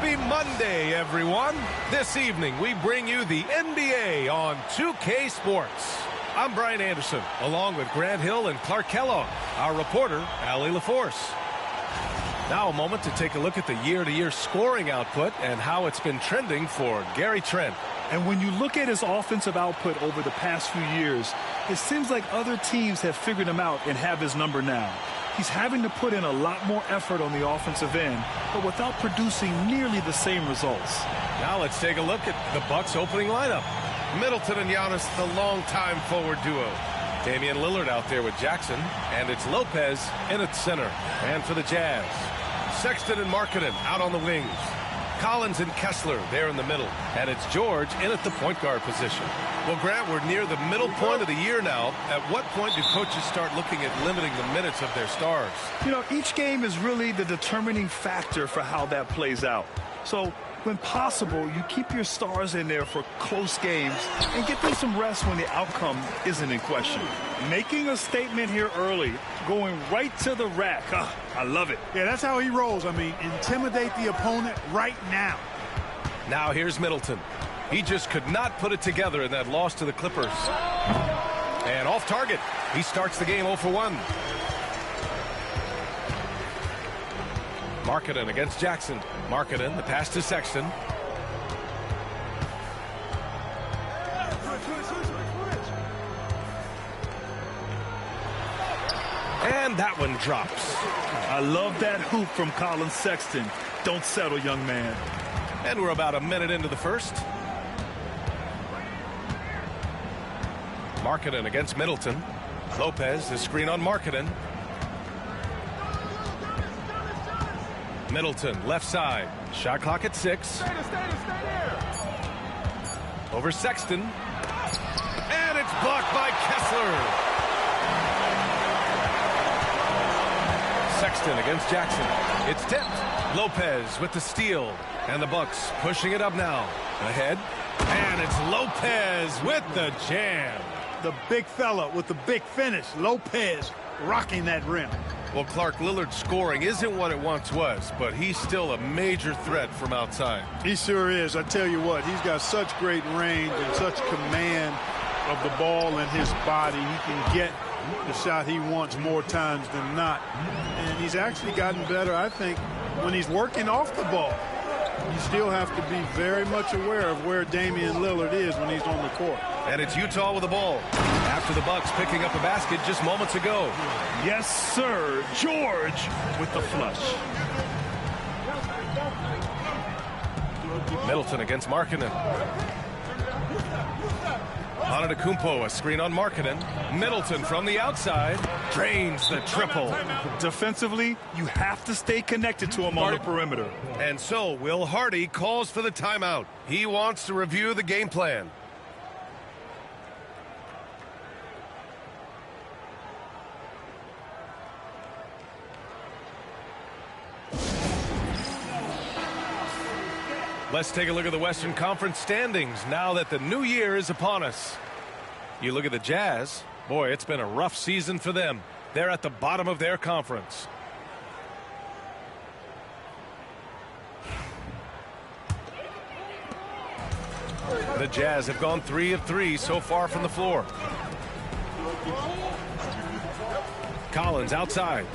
Happy Monday, everyone. This evening, we bring you the NBA on 2K Sports. I'm Brian Anderson, along with Grant Hill and Clark Kellogg, our reporter, Allie LaForce. Now a moment to take a look at the year-to-year scoring output and how it's been trending for Gary Trent. And when you look at his offensive output over the past few years, it seems like other teams have figured him out and have his number now. He's having to put in a lot more effort on the offensive end, but without producing nearly the same results. Now let's take a look at the Bucks opening lineup. Middleton and Giannis, the longtime forward duo. Damian Lillard out there with Jackson, and it's Lopez in at center. And for the Jazz, Sexton and Markkanen out on the wings. Collins and Kessler there in the middle. And it's George in at the point guard position. Well, Grant, we're near the middle point of the year now. At what point do coaches start looking at limiting the minutes of their stars? You know, each game is really the determining factor for how that plays out. So, when possible, you keep your stars in there for close games and get them some rest when the outcome isn't in question. Making a statement here early, going right to the rack. I love it. Yeah, that's how he rolls. I mean, intimidate the opponent right now. Now here's Middleton. He just could not put it together in that loss to the Clippers. And off target. He starts the game 0 for 1. Markkanen against Jackson. Markkanen, the pass to Sexton. And that one drops. I love that hoop from Colin Sexton. Don't settle, young man. And we're about a minute into the first. Markkanen against Middleton. Lopez, the screen on Markkanen. Middleton, left side. Shot clock at 6. Over Sexton. And it's blocked by Kessler. Sexton against Jackson. It's tipped. Lopez with the steal. And the Bucks pushing it up now. Ahead. And it's Lopez with the jam. The big fella with the big finish. Lopez rocking that rim. Well, Clark, Lillard's scoring isn't what it once was, but he's still a major threat from outside. He sure is. I tell you what, he's got such great range and such command of the ball in his body. He can get the shot he wants more times than not. And he's actually gotten better, I think, when he's working off the ball. You still have to be very much aware of where Damian Lillard is when he's on the court. And it's Utah with the ball. After the Bucks picking up a basket just moments ago. Yes, sir. George with the flush. Middleton against Markkanen. Antetokounmpo, a screen on Markkanen. Middleton from the outside drains the triple. Defensively, you have to stay connected to him on the perimeter. And so Will Hardy calls for the timeout. He wants to review the game plan. Let's take a look at the Western Conference standings now that the new year is upon us. You look at the Jazz. Boy, it's been a rough season for them. They're at the bottom of their conference. The Jazz have gone 3 of 3 so far from the floor. Collins outside.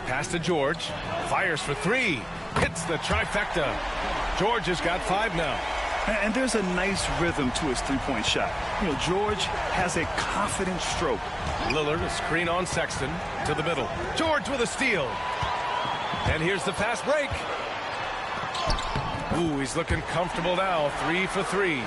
Pass to George. Fires for 3. Hits the trifecta. George has got 5 now. And there's a nice rhythm to his three-point shot. You know, George has a confident stroke. Lillard, a screen on Sexton to the middle. George with a steal. And here's the fast break. Ooh, he's looking comfortable now. 3 for 3.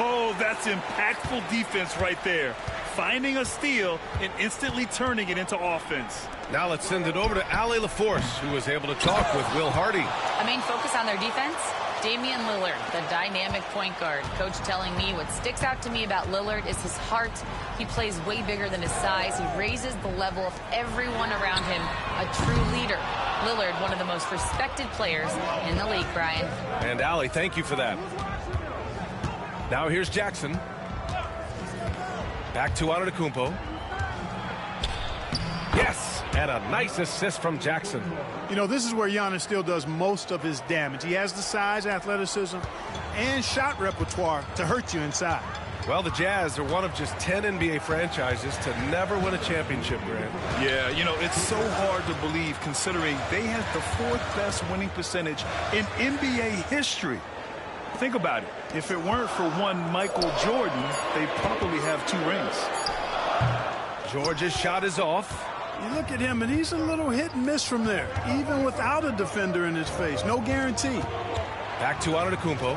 Oh, that's impactful defense right there. Finding a steal and instantly turning it into offense. Now let's send it over to Allie LaForce, who was able to talk with Will Hardy. A main focus on their defense, Damian Lillard, the dynamic point guard. Coach telling me what sticks out to me about Lillard is his heart. He plays way bigger than his size. He raises the level of everyone around him. A true leader. Lillard, one of the most respected players in the league, Brian. And Allie, thank you for that. Now here's Jackson. Back to Antetokounmpo. Yes, and a nice assist from Jackson. You know, this is where Giannis still does most of his damage. He has the size, athleticism, and shot repertoire to hurt you inside. Well, the Jazz are one of just 10 NBA franchises to never win a championship, Grant. Yeah, you know, it's so hard to believe considering they had the 4th best winning percentage in NBA history. Think about it. If it weren't for one Michael Jordan, they'd probably have 2 rings. George's shot is off. You look at him, and he's a little hit and miss from there, even without a defender in his face. No guarantee. Back to Antetokounmpo.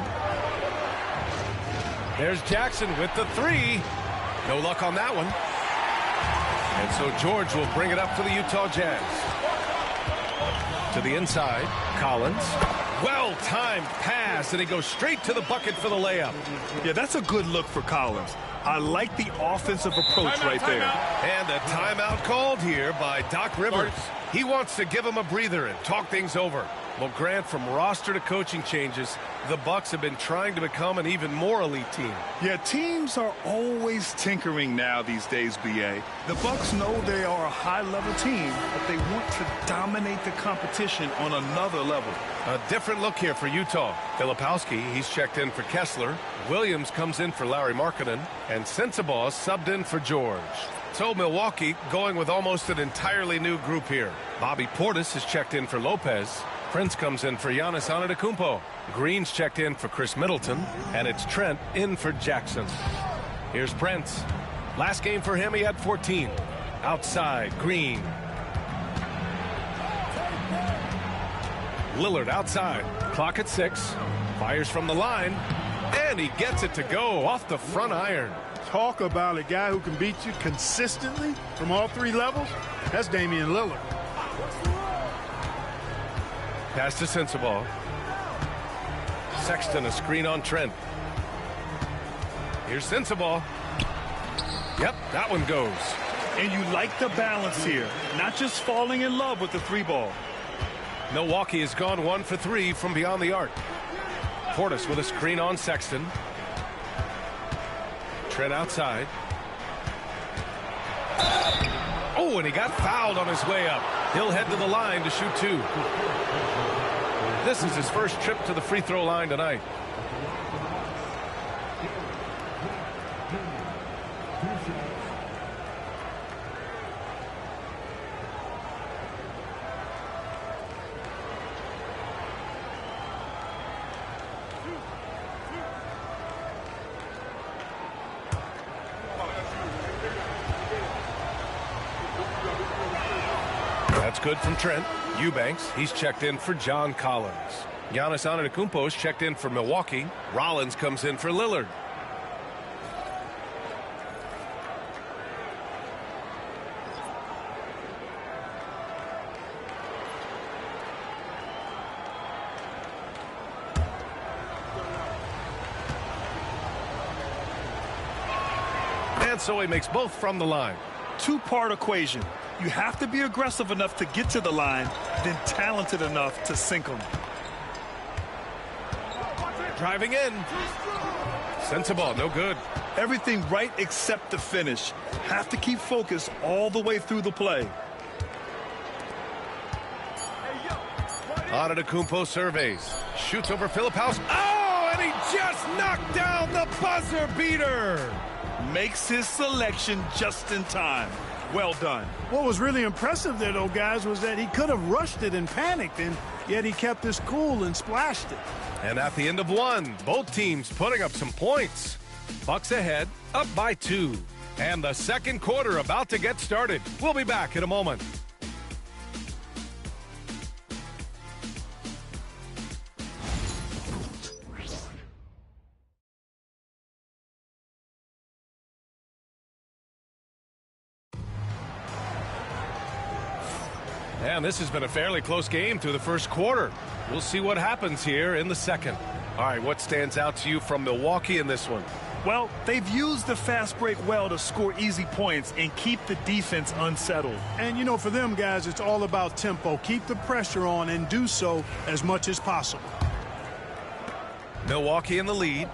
There's Jackson with the 3. No luck on that one. And so George will bring it up for the Utah Jazz. To the inside, Collins. Well-timed pass, and he goes straight to the bucket for the layup. Yeah, that's a good look for Collins. I like the offensive approach right there. And a timeout called here by Doc Rivers. He wants to give him a breather and talk things over. Well, Grant, from roster to coaching changes, the Bucks have been trying to become an even more elite team. Yeah, teams are always tinkering now these days, B.A. The Bucks know they are a high-level team, but they want to dominate the competition on another level. A different look here for Utah. Filipowski, he's checked in for Kessler. Williams comes in for Larry Markkinen. And Sensabaugh subbed in for George. So Milwaukee going with almost an entirely new group here. Bobby Portis is checked in for Lopez. Prince comes in for Giannis Antetokounmpo. Green's checked in for Chris Middleton. And it's Trent in for Jackson. Here's Prince. Last game for him, he had 14. Outside, Green. Lillard outside. Clock at 6. Fires from the line. And he gets it to go off the front iron. Talk about a guy who can beat you consistently from all 3 levels. That's Damian Lillard. Pass to Sensabaugh. Sexton, a screen on Trent. Here's Sensabaugh. Yep, that one goes. And you like the balance here, not just falling in love with the 3-ball. Milwaukee has gone 1 for 3 from beyond the arc. Portis with a screen on Sexton. Trent outside. Oh, and he got fouled on his way up. He'll head to the line to shoot 2. This is his first trip to the free throw line tonight. That's good from Trent. Eubanks, he's checked in for John Collins. Giannis Antetokounmpo is checked in for Milwaukee. Rollins comes in for Lillard. And so he makes both from the line. 2-part equation. You have to be aggressive enough to get to the line, then talented enough to sink them. Driving in. Sensabaugh, no good. Everything right except the finish. Have to keep focus all the way through the play. Antetokounmpo surveys. Shoots over Filipowski. Oh, and he just knocked down the buzzer beater. Makes his selection just in time. Well done. What was really impressive there, though, guys, was that he could have rushed it and panicked, and yet he kept his cool and splashed it. And at the end of 1, both teams putting up some points. Bucks ahead, up by 2. And the second quarter about to get started. We'll be back in a moment. And this has been a fairly close game through the first quarter. We'll see what happens here in the second. All right, what stands out to you from Milwaukee in this one? Well, they've used the fast break well to score easy points and keep the defense unsettled. And, you know, for them, guys, it's all about tempo. Keep the pressure on and do so as much as possible. Milwaukee in the lead.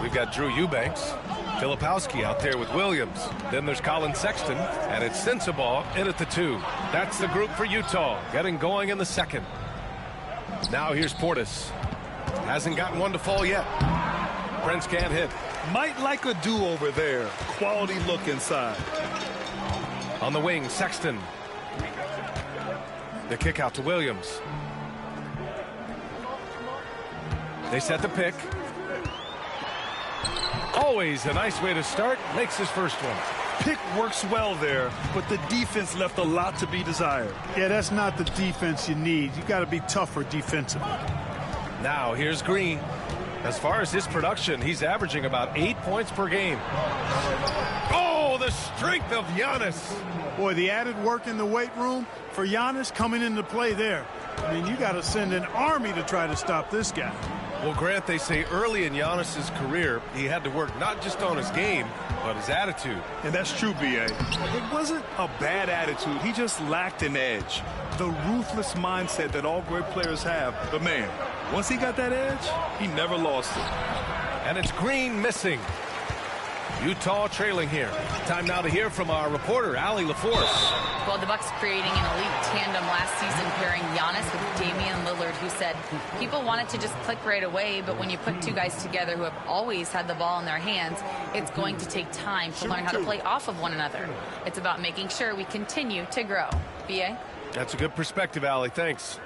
We've got Drew Eubanks. Filipowski out there with Williams. Then there's Colin Sexton, and it's Sensabaugh in at the 2. That's the group for Utah, getting going in the second. Now here's Portis. Hasn't gotten one to fall yet. Prince can't hit. Might like a do-over there. Quality look inside. On the wing, Sexton. The kick out to Williams. They set the pick. Always a nice way to start. Makes his first one. Pick works well there, but the defense left a lot to be desired. Yeah, that's not the defense you need. You got to be tougher defensively. Now here's Green. As far as his production, he's averaging about 8 points per game. Oh, the strength of Giannis. Boy, the added work in the weight room for Giannis coming into play there. I mean, you got to send an army to try to stop this guy. Well, Grant, they say early in Giannis's career, he had to work not just on his game, but his attitude. And that's true, B.A. It wasn't a bad attitude. He just lacked an edge. The ruthless mindset that all great players have. But, man, once he got that edge, he never lost it. And it's Green missing. Utah trailing here. Time now to hear from our reporter, Allie LaForce. Well, the Bucks creating an elite tandem last season, pairing Giannis with Damian Lillard, who said people wanted to just click right away, but when you put two guys together who have always had the ball in their hands, it's going to take time to learn how to play off of one another. It's about making sure we continue to grow. B.A.? That's a good perspective, Allie. Thanks.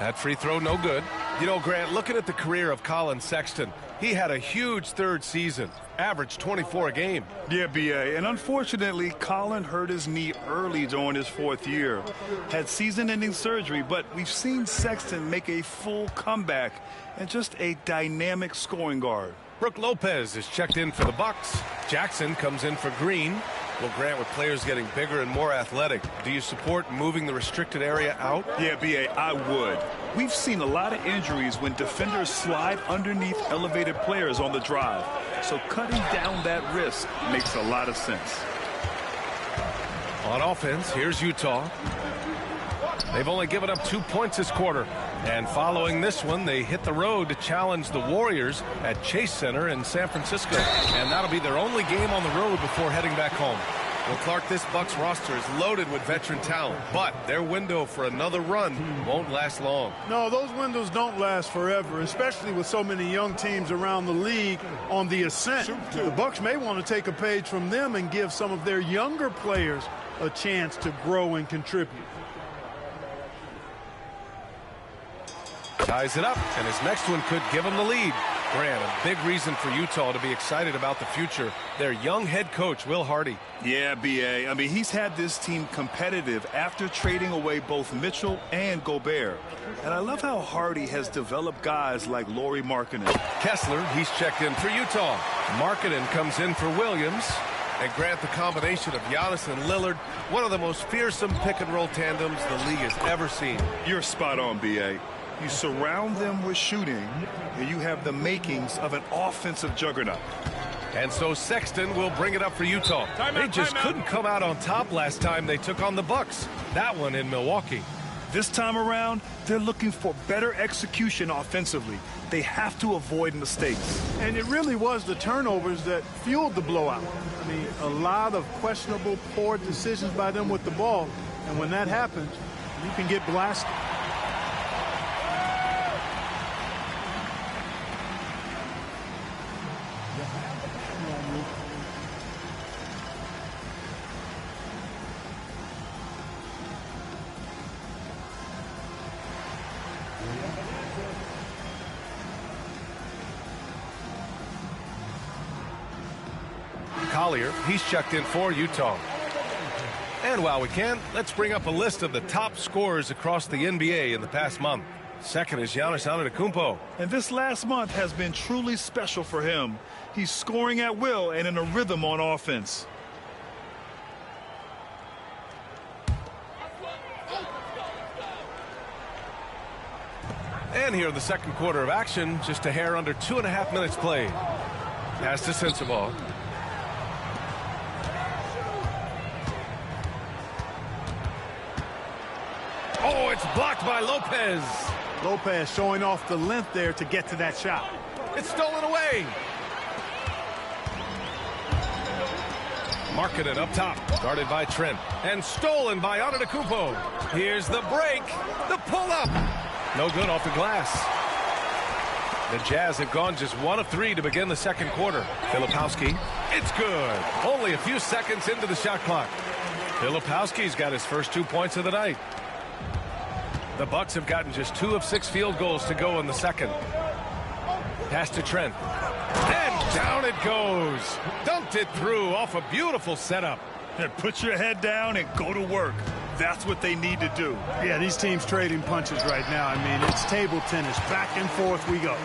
That free throw, no good. You know, Grant, looking at the career of Colin Sexton, he had a huge third season, averaged 24 a game. Yeah, B.A., and unfortunately, Colin hurt his knee early during his 4th year. Had season-ending surgery, but we've seen Sexton make a full comeback and just a dynamic scoring guard. Brook Lopez is checked in for the Bucks. Jackson comes in for Green. Well, Grant, with players getting bigger and more athletic, do you support moving the restricted area out? Yeah, B.A., I would. We've seen a lot of injuries when defenders slide underneath elevated players on the drive. So cutting down that risk makes a lot of sense. On offense, here's Utah. They've only given up 2 points this quarter. And following this one, they hit the road to challenge the Warriors at Chase Center in San Francisco. And that'll be their only game on the road before heading back home. Well, Clark, this Bucks roster is loaded with veteran talent, but their window for another run won't last long. No, those windows don't last forever, especially with so many young teams around the league on the ascent. The Bucks may want to take a page from them and give some of their younger players a chance to grow and contribute. Ties it up, and his next one could give him the lead. Grant, a big reason for Utah to be excited about the future. Their young head coach, Will Hardy. Yeah, B.A. I mean, he's had this team competitive after trading away both Mitchell and Gobert. And I love how Hardy has developed guys like Lauri Markkanen. Kessler, he's checked in for Utah. Markkanen comes in for Williams. And Grant, the combination of Giannis and Lillard, one of the most fearsome pick-and-roll tandems the league has ever seen. You're spot on, B.A. You surround them with shooting, and you have the makings of an offensive juggernaut. And so Sexton will bring it up for Utah. They just couldn't come out on top last time they took on the Bucks. That one in Milwaukee. This time around, they're looking for better execution offensively. They have to avoid mistakes. And it really was the turnovers that fueled the blowout. I mean, a lot of questionable, poor decisions by them with the ball. And when that happens, you can get blasted. Collier, he's checked in for Utah. And while we can, let's bring up a list of the top scorers across the NBA in the past month. Second is Giannis Antetokounmpo. And this last month has been truly special for him. He's scoring at will and in a rhythm on offense. And here in the second quarter of action, just a hair under 2.5 minutes played. Pass to Sensabaugh. Oh, it's blocked by Lopez. Lopez showing off the length there to get to that shot. It's stolen away. Markkanen up top, guarded by Trent, and stolen by Antetokounmpo. Here's the break, the pull-up. No good off the glass. The Jazz have gone just 1 of 3 to begin the second quarter. Filipowski, it's good. Only a few seconds into the shot clock. Filipowski's got his first 2 points of the night. The Bucks have gotten just 2 of 6 field goals to go in the second. Pass to Trent. And down it goes. Dunked it through off a beautiful setup. And put your head down and go to work. That's what they need to do. Yeah, these teams trading punches right now. I mean, it's table tennis. Back and forth we go.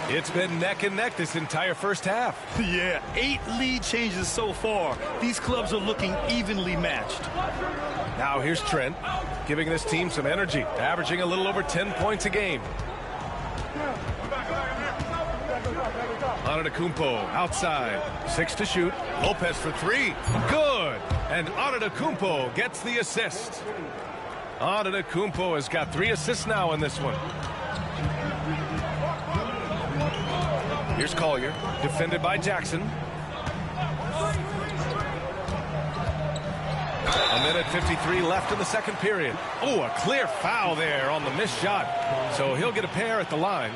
It's been neck and neck this entire first half. Yeah, 8 lead changes so far. These clubs are looking evenly matched. Now here's Trent, giving this team some energy, averaging a little over 10 points a game. Antetokounmpo outside, 6 to shoot. Lopez for 3, good. And Antetokounmpo gets the assist. Antetokounmpo has got 3 assists now in this one. Here's Collier, defended by Jackson. A minute 53 left in the second period. Oh, a clear foul there on the missed shot. So he'll get a pair at the line.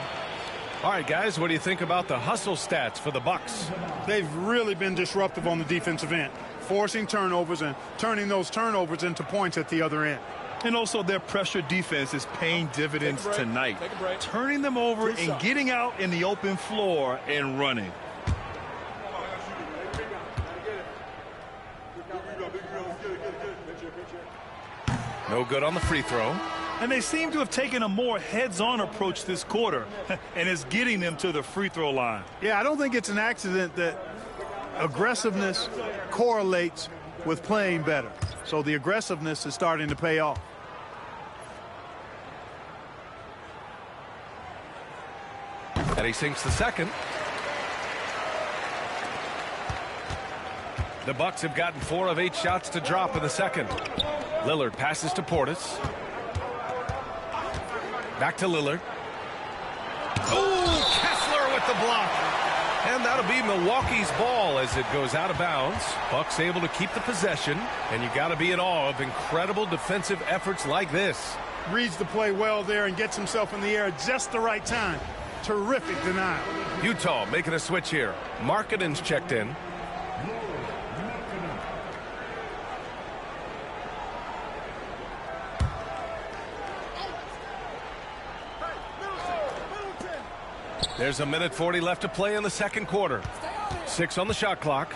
All right, guys, what do you think about the hustle stats for the Bucks? They've really been disruptive on the defensive end, forcing turnovers and turning those turnovers into points at the other end. And also their pressure defense is paying dividends tonight, turning them over and getting out in the open floor and running. No good on the free throw. And they seem to have taken a more heads-on approach this quarter, and it's getting them to the free throw line. Yeah, I don't think it's an accident that aggressiveness correlates with playing better. So the aggressiveness is starting to pay off. And he sinks the second. The Bucks have gotten 4 of 8 shots to drop in the second. Lillard passes to Portis. Back to Lillard. Oh, Kessler with the block. And that'll be Milwaukee's ball as it goes out of bounds. Bucks able to keep the possession, and you got to be in awe of incredible defensive efforts like this. Reads the play well there and gets himself in the air at just the right time. Terrific denial. Utah making a switch here. Markkanen's checked in. There's a minute 40 left to play in the second quarter. 6 on the shot clock.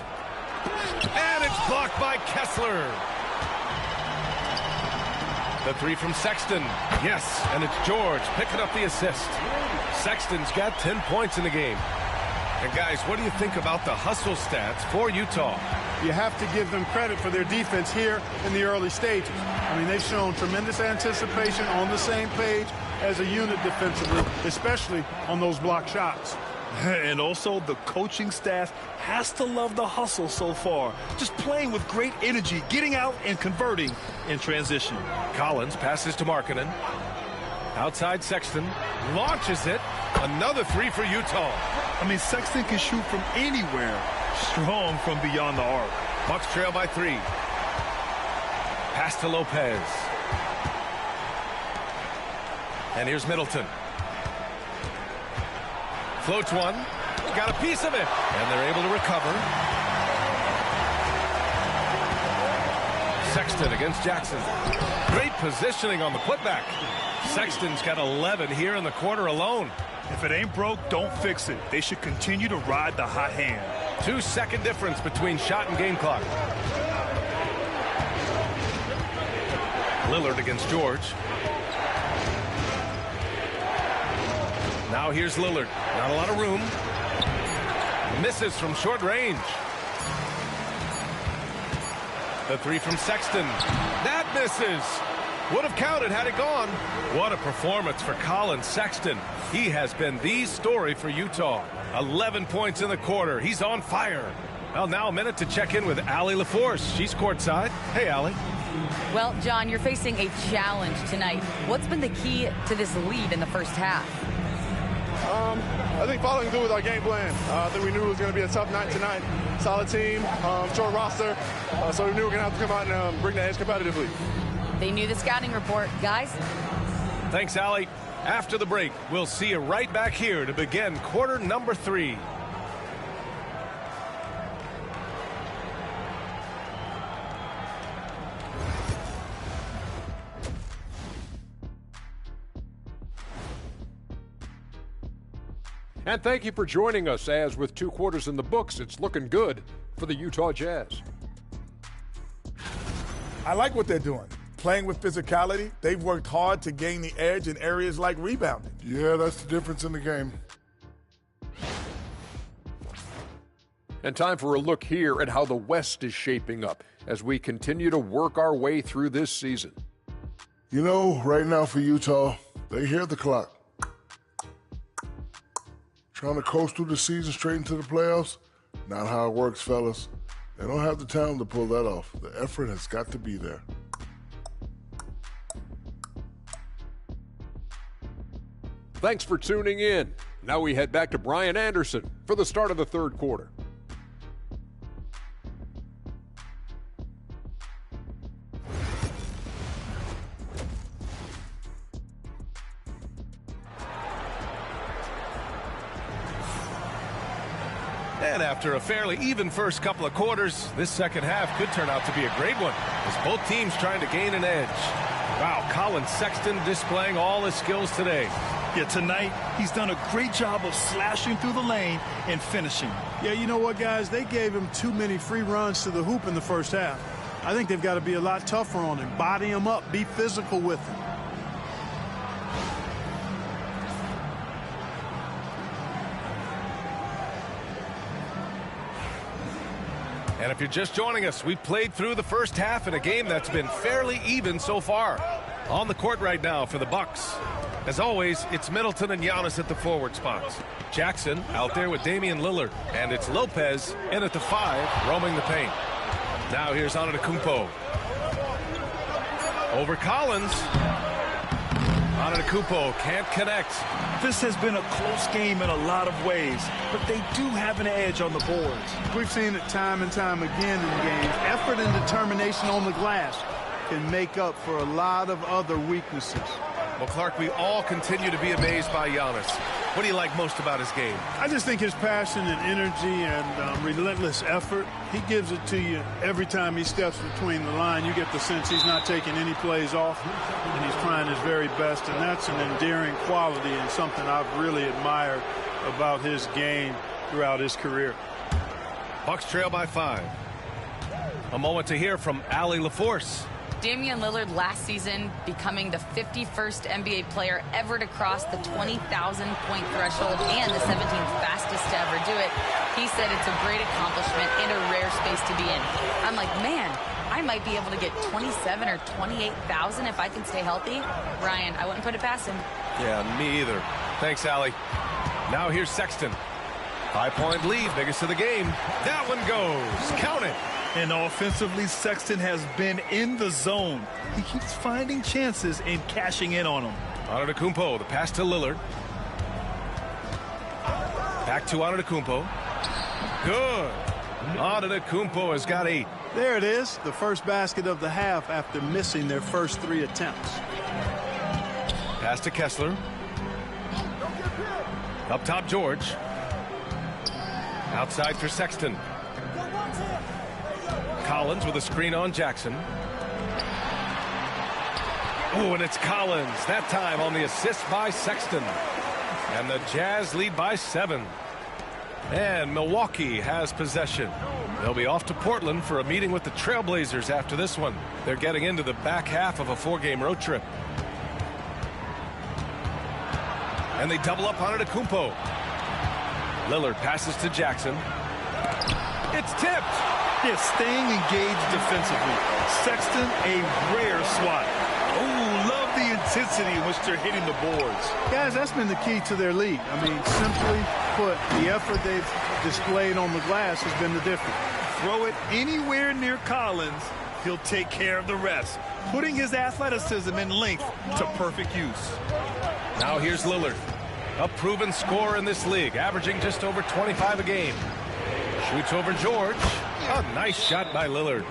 And it's blocked by Kessler. The 3 from Sexton. Yes, and it's George picking up the assist. Sexton's got 10 points in the game. And guys, what do you think about the hustle stats for Utah? You have to give them credit for their defense here in the early stages. I mean, they've shown tremendous anticipation, on the same page as a unit defensively, especially on those block shots. And also the coaching staff has to love the hustle so far. Just playing with great energy, getting out and converting in transition. Collins passes to Markkanen. Outside Sexton launches it. Another 3 for Utah. I mean, Sexton can shoot from anywhere. Strong from beyond the arc. Bucks trail by 3. Pass to Lopez. And here's Middleton. Floats one. Got a piece of it. And they're able to recover. Sexton against Jackson. Great positioning on the putback. Sexton's got 11 here in the quarter alone. If it ain't broke, don't fix it. They should continue to ride the hot hand. 2-second difference between shot and game clock. Lillard against George. Now here's Lillard. Not a lot of room. Misses from short range. The 3 from Sexton. That misses. Would have counted had it gone. What a performance for Colin Sexton. He has been the story for Utah. 11 points in the quarter. He's on fire. Well, now a minute to check in with Allie LaForce. She's courtside. Hey, Allie. Well, John, you're facing a challenge tonight. What's been the key to this lead in the first half? I think following through with our game plan. I think we knew it was going to be a tough night tonight. Solid team, short roster, so we knew we were going to have to come out and bring the edge competitively. They knew the scouting report. Guys? Thanks, Allie. After the break, we'll see you right back here to begin quarter number 3. And thank you for joining us, as with 2 quarters in the books, it's looking good for the Utah Jazz. I like what they're doing. Playing with physicality, they've worked hard to gain the edge in areas like rebounding. Yeah, that's the difference in the game. And time for a look here at how the West is shaping up as we continue to work our way through this season. You know, right now for Utah, they hear the clock. Trying to coast through the season straight into the playoffs? Not how it works, fellas. They don't have the talent to pull that off. The effort has got to be there. Thanks for tuning in. Now we head back to Brian Anderson for the start of the 3rd quarter. And after a fairly even first couple of quarters, this second half could turn out to be a great one, as both teams trying to gain an edge. Wow, Colin Sexton displaying all his skills today. Yeah, tonight he's done a great job of slashing through the lane and finishing. Yeah, you know what, guys? They gave him too many free runs to the hoop in the first half. I think they've got to be a lot tougher on him. Body him up. Be physical with him. And if you're just joining us, we've played through the first half in a game that's been fairly even so far. On the court right now for the Bucks. As always, it's Middleton and Giannis at the forward spots. Jackson out there with Damian Lillard. And it's Lopez in at the 5, roaming the paint. Now here's Antetokounmpo. Over Collins. Antetokounmpo can't connect. This has been a close game in a lot of ways, but they do have an edge on the boards. We've seen it time and time again in games. Effort and determination on the glass can make up for a lot of other weaknesses. Well, Clark, we all continue to be amazed by Giannis. What do you like most about his game? I just think his passion and energy and relentless effort, he gives it to you every time he steps between the line. You get the sense he's not taking any plays off, and he's trying his very best, and that's an endearing quality and something I've really admired about his game throughout his career. Bucks trail by 5. A moment to hear from Allie LaForce. Damian Lillard last season becoming the 51st NBA player ever to cross the 20,000-point threshold and the 17th fastest to ever do it. He said it's a great accomplishment and a rare space to be in. I'm like, man, I might be able to get 27 or 28,000 if I can stay healthy. Ryan, I wouldn't put it past him. Yeah, me either. Thanks, Allie. Now here's Sexton. 5-point lead, biggest of the game. That one goes. Count it. And offensively, Sexton has been in the zone. He keeps finding chances and cashing in on them. Antetokounmpo, the pass to Lillard. Back to Antetokounmpo. Good. Antetokounmpo has got 8. There it is, the first basket of the half after missing their first 3 attempts. Pass to Kessler. Up top, George. Outside for Sexton. Collins with a screen on Jackson. Oh, and it's Collins. That time on the assist by Sexton. And the Jazz lead by 7. And Milwaukee has possession. They'll be off to Portland for a meeting with the Trailblazers after this one. They're getting into the back half of a 4-game road trip. And they double up on Antetokounmpo. Lillard passes to Jackson. It's tipped. Yeah, staying engaged defensively. Sexton, a rare swat. Oh, love the intensity in which they're hitting the boards. Guys, that's been the key to their lead. I mean, simply put, the effort they've displayed on the glass has been the difference. Throw it anywhere near Collins, he'll take care of the rest, putting his athleticism and length to perfect use. Now here's Lillard. a proven scorer in this league, averaging just over 25 a game. Shoots over George. A nice shot by Lillard.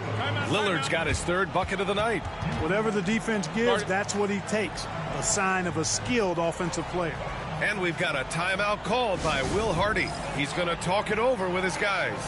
Lillard's got his third bucket of the night. Whatever the defense gives, that's what he takes. A sign of a skilled offensive player. And we've got a timeout called by Will Hardy. He's going to talk it over with his guys.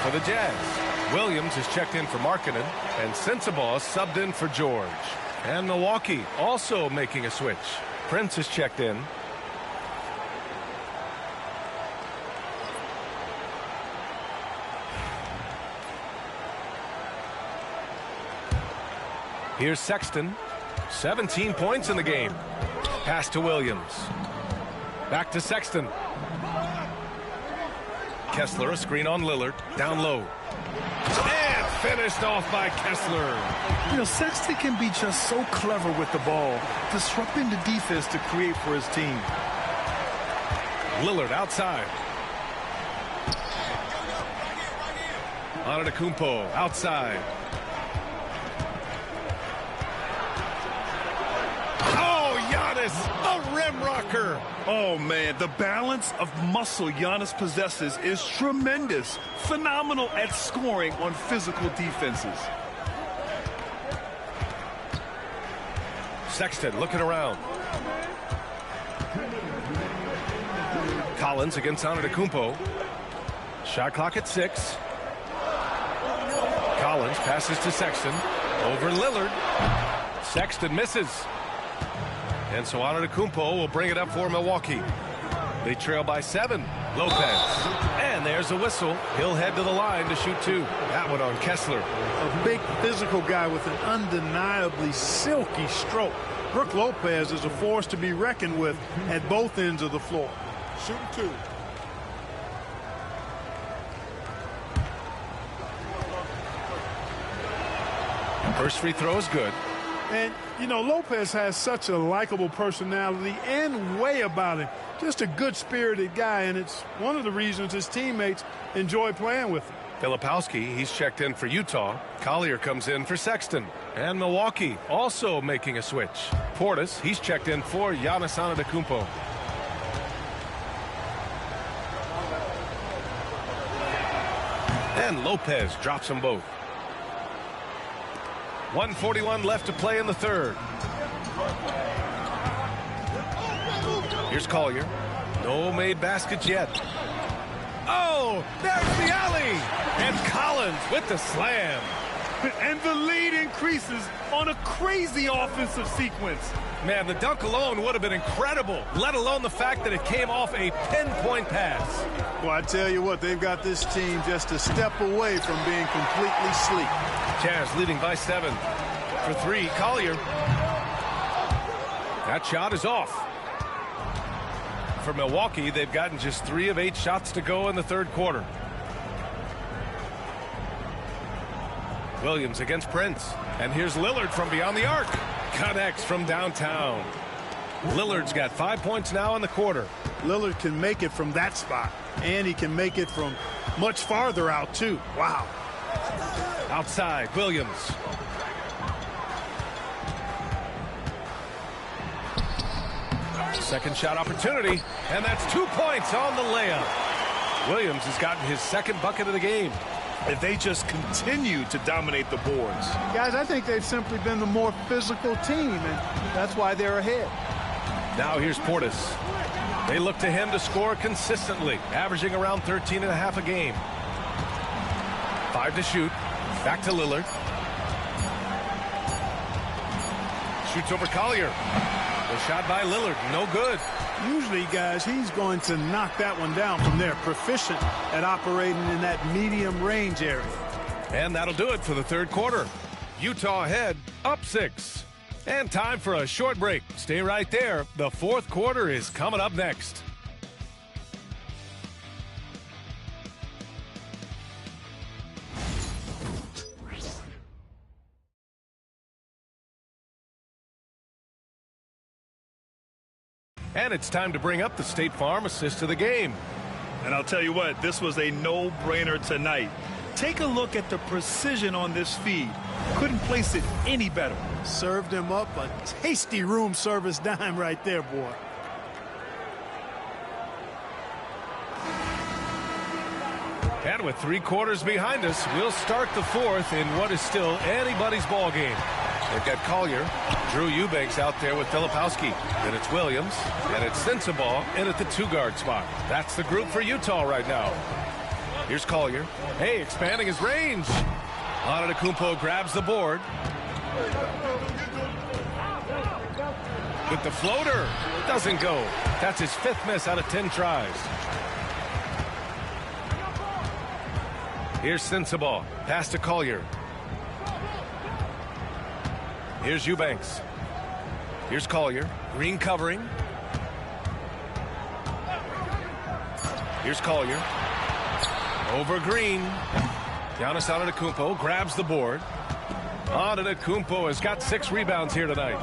For the Jazz, Williams is checked in for Markkanen, and Sensabaugh subbed in for George. And Milwaukee also making a switch. Prince is checked in. Here's Sexton. 17 points in the game. Pass to Williams. Back to Sexton. Kessler, a screen on Lillard, down low. And finished off by Kessler. You know, Sexton can be just so clever with the ball, disrupting the defense to create for his team. Lillard outside. Antetokounmpo outside. A rim rocker. Oh, man, the balance of muscle Giannis possesses is tremendous. Phenomenal at scoring on physical defenses. Sexton looking around. Collins against Antetokounmpo. Shot clock at 6. Collins passes to Sexton. Over Lillard. Sexton misses. And so Antetokounmpo will bring it up for Milwaukee. They trail by 7. Lopez. And there's a whistle. He'll head to the line to shoot 2. That one on Kessler. A big physical guy with an undeniably silky stroke. Brook Lopez is a force to be reckoned with at both ends of the floor. Shooting 2. First free throw is good. And, you know, Lopez has such a likable personality and way about him. Just a good-spirited guy, and it's one of the reasons his teammates enjoy playing with him. Filipowski, he's checked in for Utah. Collier comes in for Sexton. And Milwaukee also making a switch. Portis, he's checked in for Giannis Antetokounmpo. And Lopez drops them both. 1:41 left to play in the third. Here's Collier. No made baskets yet. Oh, there's the alley. And Collins with the slam. And the lead increases on a crazy offensive sequence. Man, the dunk alone would have been incredible, let alone the fact that it came off a pinpoint pass. Well, I tell you what, they've got this team just a step away from being completely sleek. Jazz leading by 7. For 3, Collier. That shot is off. For Milwaukee, they've gotten just 3 of 8 shots to go in the third quarter. Williams against Prince. And here's Lillard from beyond the arc. Connects from downtown. Lillard's got 5 points now in the quarter. Lillard can make it from that spot, and he can make it from much farther out, too. Wow. Outside, Williams. Second shot opportunity, and that's 2 points on the layup. Williams has gotten his second bucket of the game. If they just continue to dominate the boards. Guys, I think they've simply been the more physical team, and that's why they're ahead. Now here's Portis. They look to him to score consistently, averaging around 13.5 a game. 5 to shoot. Back to Lillard. Shoots over Collier. The shot by Lillard, no good. Usually, guys, he's going to knock that one down from there. Proficient at operating in that medium range area. And that'll do it for the third quarter. Utah ahead, up 6. And time for a short break. Stay right there. The fourth quarter is coming up next. And it's time to bring up the State Farm assist to the game. And I'll tell you what, this was a no-brainer tonight. Take a look at the precision on this feed. Couldn't place it any better. Served him up a tasty room service dime right there, boy. And with 3 quarters behind us, we'll start the fourth in what is still anybody's ball game. They've got Collier, Drew Eubanks out there with Filipowski. Then it's Williams, and it's Sensabaugh in at the 2-guard spot. That's the group for Utah right now. Here's Collier. Hey, expanding his range. Antetokounmpo grabs the board. With the floater. Doesn't go. That's his 5th miss out of 10 tries. Here's Sensabaugh. Pass to Collier. Here's Eubanks. Here's Collier. Green covering. Here's Collier. Over Green. Giannis Antetokounmpo grabs the board. Antetokounmpo has got 6 rebounds here tonight.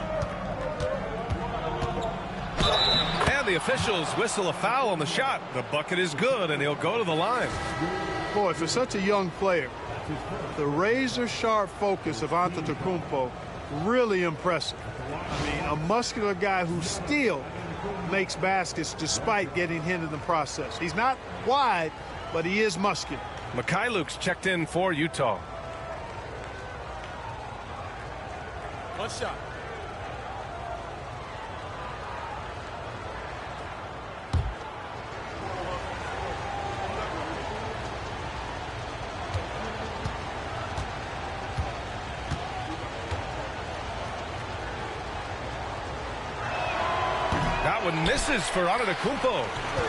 And the officials whistle a foul on the shot. The bucket is good, and he'll go to the line. Boy, for such a young player, the razor-sharp focus of Antetokounmpo, really impressive. I mean, a muscular guy who still makes baskets despite getting hit in the process. He's not wide, but he is muscular. Mikhailuk's checked in for Utah. One shot. That one misses for Antetokounmpo.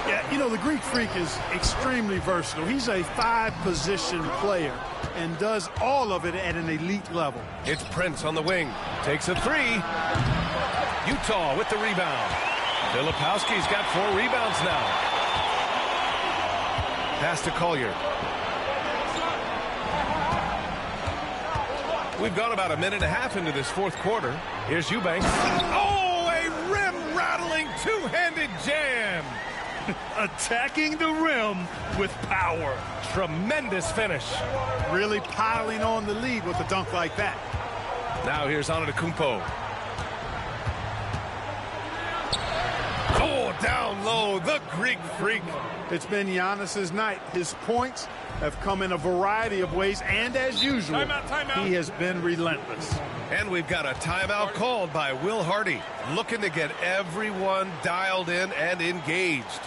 Yeah, you know, the Greek Freak is extremely versatile. He's a 5-position player and does all of it at an elite level. It's Prince on the wing. Takes a 3. Utah with the rebound. Filipowski's got 4 rebounds now. Pass to Collier. We've gone about a minute and a half into this fourth quarter. Here's Eubanks. Oh, a rim-rattling 2-handed jam. Attacking the rim with power. Tremendous finish. Really piling on the lead with a dunk like that. Now here's Antetokounmpo. Oh, down low, the Greek Freak. It's been Giannis's night. His points have come in a variety of ways, and as usual, timeout. he has been relentless. And we've got a timeout called by Will Hardy, looking to get everyone dialed in and engaged.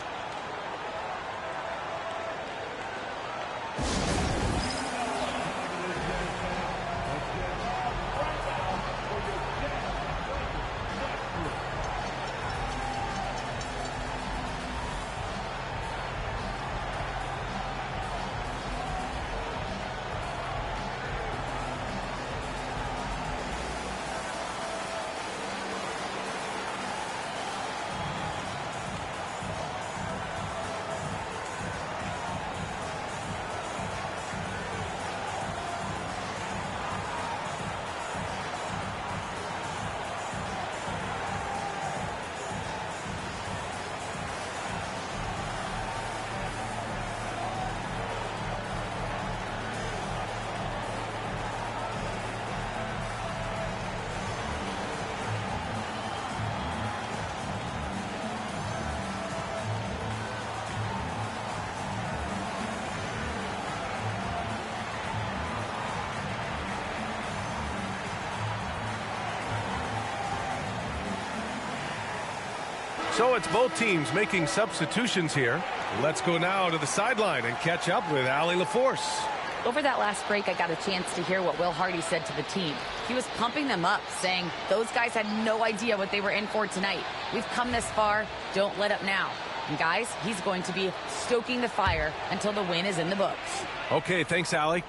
So it's both teams making substitutions here. Let's go now to the sideline and catch up with Allie LaForce. Over that last break, I got a chance to hear what Will Hardy said to the team. He was pumping them up, saying those guys had no idea what they were in for tonight. We've come this far. Don't let up now. And guys, he's going to be stoking the fire until the win is in the books. Okay, thanks, Allie.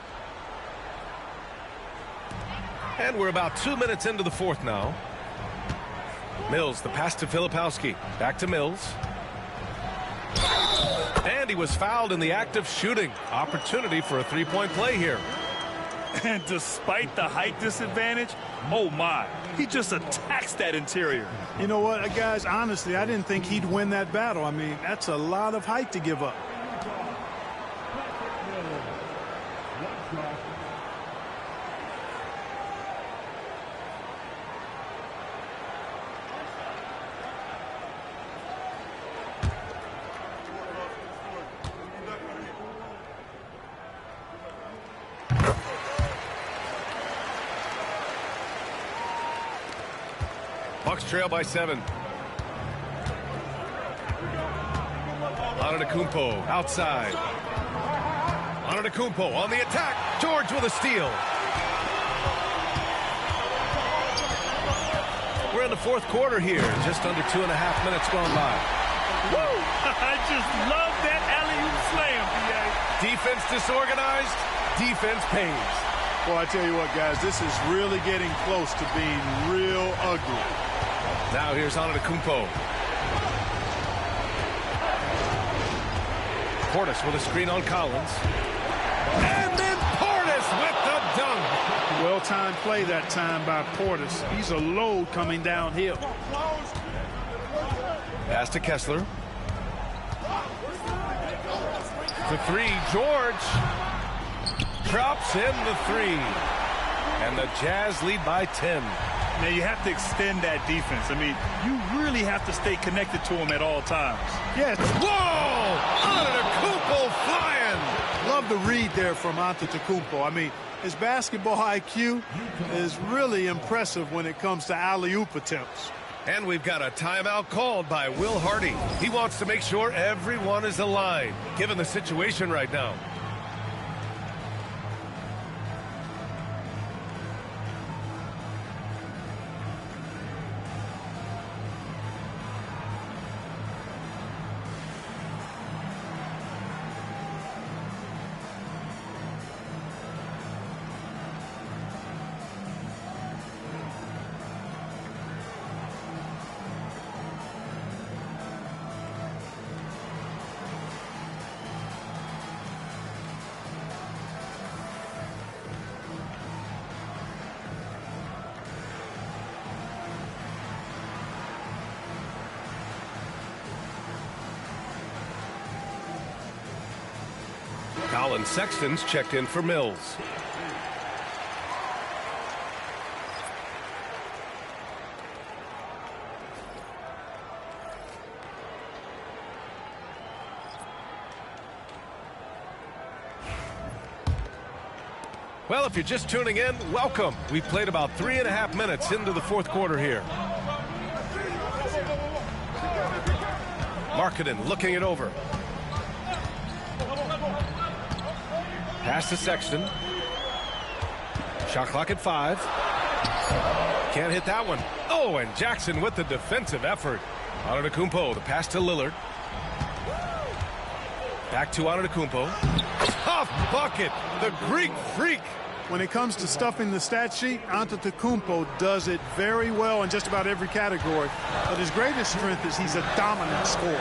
And we're about 2 minutes into the fourth now. Mills, the pass to Filipowski. Back to Mills. And he was fouled in the act of shooting. Opportunity for a three-point play here. And despite the height disadvantage, oh my, he just attacks that interior. You know what, guys, honestly, I didn't think he'd win that battle. I mean, that's a lot of height to give up. Bucks trail by 7. Antetokounmpo outside. Antetokounmpo on the attack. George with a steal. We're in the fourth quarter here. Just under 2.5 minutes gone by. Woo! I just love that alley-oop slam, PA. Defense disorganized. Defense pays. Well, I tell you what, guys, this is really getting close to being real ugly. Now here's Antetokounmpo. Portis with a screen on Collins. And then Portis with the dunk. Well-timed play that time by Portis. He's a load coming downhill. Pass to Kessler. The three, George. Drops in the three. And the Jazz lead by 10. Now, you have to extend that defense. I mean, you really have to stay connected to him at all times. Yes. Whoa! Antetokounmpo flying! Love the read there from Antetokounmpo. I mean, his basketball IQ is really impressive when it comes to alley-oop attempts. And we've got a timeout called by Will Hardy. He wants to make sure everyone is aligned, given the situation right now. Colin Sexton's checked in for Mills. Well, if you're just tuning in, welcome. We've played about 3.5 minutes into the fourth quarter here. Markkanen looking it over. Pass to Sexton. Shot clock at 5. Can't hit that one. Oh, and Jackson with the defensive effort. Antetokounmpo, the pass to Lillard. Back to Antetokounmpo. Tough bucket, the Greek freak. When it comes to stuffing the stat sheet, Antetokounmpo does it very well in just about every category. But his greatest strength is he's a dominant scorer.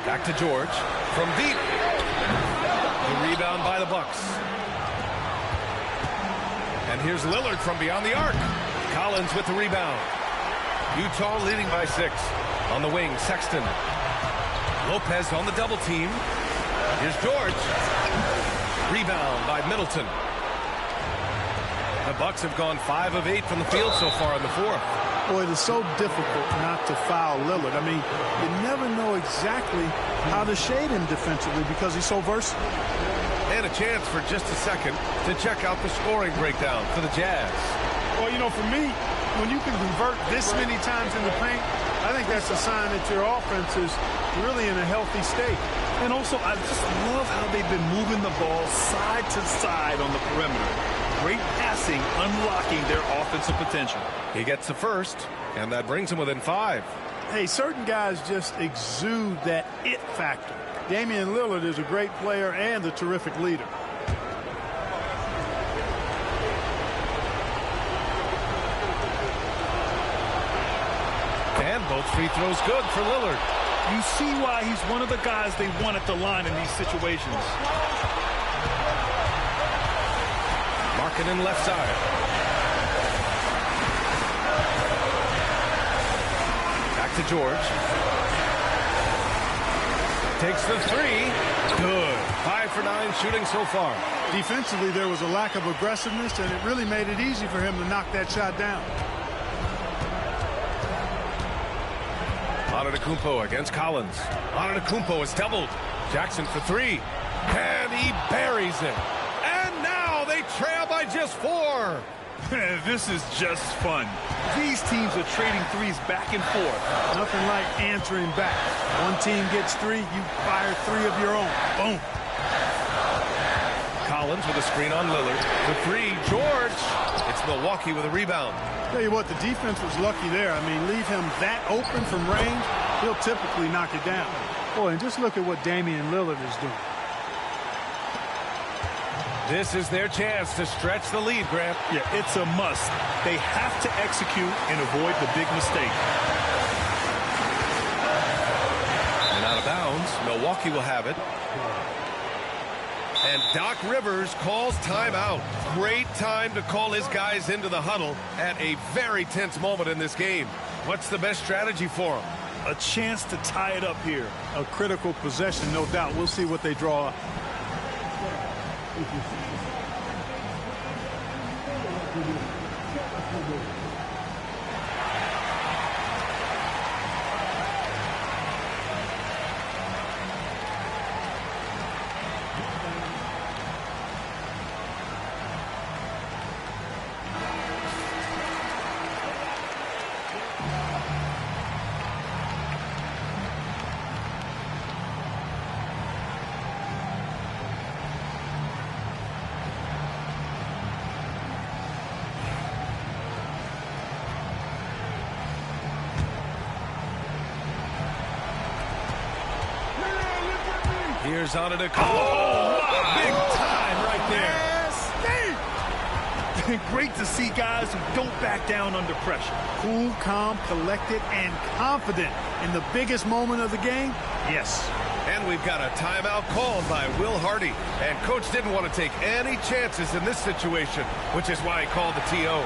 Back to George from deep. The rebound by the Bucks. And here's Lillard from beyond the arc. Collins with the rebound. Utah leading by 6. On the wing, Sexton. Lopez on the double team. Here's George. Rebound by Middleton. The Bucks have gone 5 of 8 from the field so far in the fourth. Boy, it is so difficult not to foul Lillard. I mean, you never know exactly how to shade him defensively because he's so versatile. And a chance for just a second to check out the scoring breakdown for the Jazz. Well, you know, for me, when you can convert this many times in the paint, I think that's a sign that your offense is really in a healthy state. And also, I just love how they've been moving the ball side to side on the perimeter. Great passing, unlocking their offensive potential. He gets the first, and that brings him within 5. Hey, certain guys just exude that it factor. Damian Lillard is a great player and a terrific leader. And both free throws good for Lillard. You see why he's one of the guys they want at the line in these situations. Markkanen left side. Back to George. Takes the three. Good. 5 for 9 shooting so far. Defensively, there was a lack of aggressiveness, and it really made it easy for him to knock that shot down. Antetokounmpo against Collins. Antetokounmpo is doubled. Jackson for 3. And he buries it. And now they trail by just 4. This is just fun. These teams are trading threes back and forth. Nothing like answering back. One team gets 3, you fire 3 of your own. Boom. Collins with a screen on Lillard. The 3, George. It's Milwaukee with a rebound. Tell you what, the defense was lucky there. I mean, leave him that open from range, he'll typically knock it down. Boy, and just look at what Damian Lillard is doing. This is their chance to stretch the lead, Grant. Yeah, it's a must. They have to execute and avoid the big mistake. And out of bounds, Milwaukee will have it. And Doc Rivers calls timeout. Great time to call his guys into the huddle at a very tense moment in this game. What's the best strategy for him? A chance to tie it up here. A critical possession, no doubt. We'll see what they draw up. Here's Antetokounmpo. Big time right there. Great to see guys who don't back down under pressure. Cool, calm, collected, and confident in the biggest moment of the game. Yes. And we've got a timeout called by Will Hardy. And Coach didn't want to take any chances in this situation, which is why he called the TO.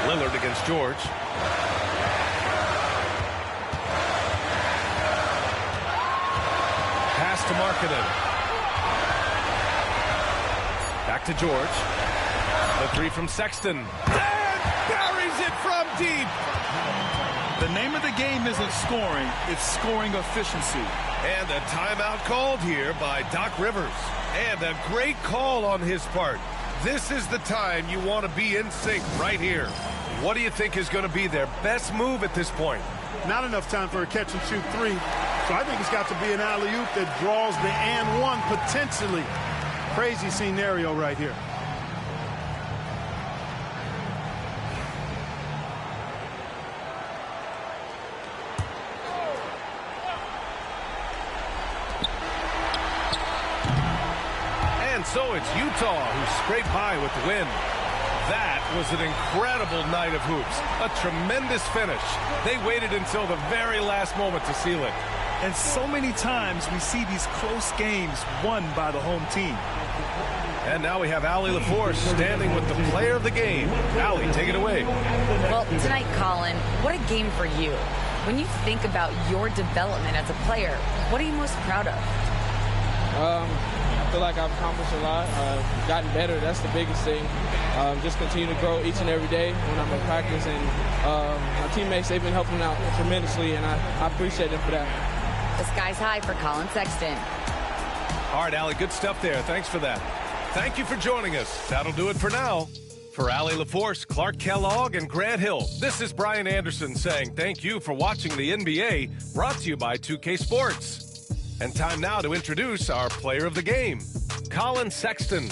Lillard against George. Pass to Markkanen. Back to George. The 3 from Sexton. And buries it from deep. The name of the game isn't scoring, it's scoring efficiency. And a timeout called here by Doc Rivers. And a great call on his part. This is the time you want to be in sync right here. What do you think is going to be their best move at this point? Not enough time for a catch-and-shoot 3. So I think it's got to be an alley-oop that draws the and one potentially. Crazy scenario right here. And so it's Utah who scraped by with the win. That was an incredible night of hoops. A tremendous finish. They waited until the very last moment to seal it. And so many times we see these close games won by the home team. And now we have Allie LaForce standing with the player of the game. Allie, take it away. Well, tonight, Colin, what a game for you. When you think about your development as a player, what are you most proud of? I feel like I've accomplished a lot, gotten better. That's the biggest thing. Just continue to grow each and every day when I'm in practice. And my teammates, they've been helping out tremendously, and I appreciate them for that. The sky's high for Colin Sexton. All right, Allie, good stuff there. Thanks for that. Thank you for joining us. That'll do it for now. For Allie LaForce, Clark Kellogg, and Grant Hill, this is Brian Anderson saying thank you for watching the NBA, brought to you by 2K Sports. And time now to introduce our player of the game, Colin Sexton.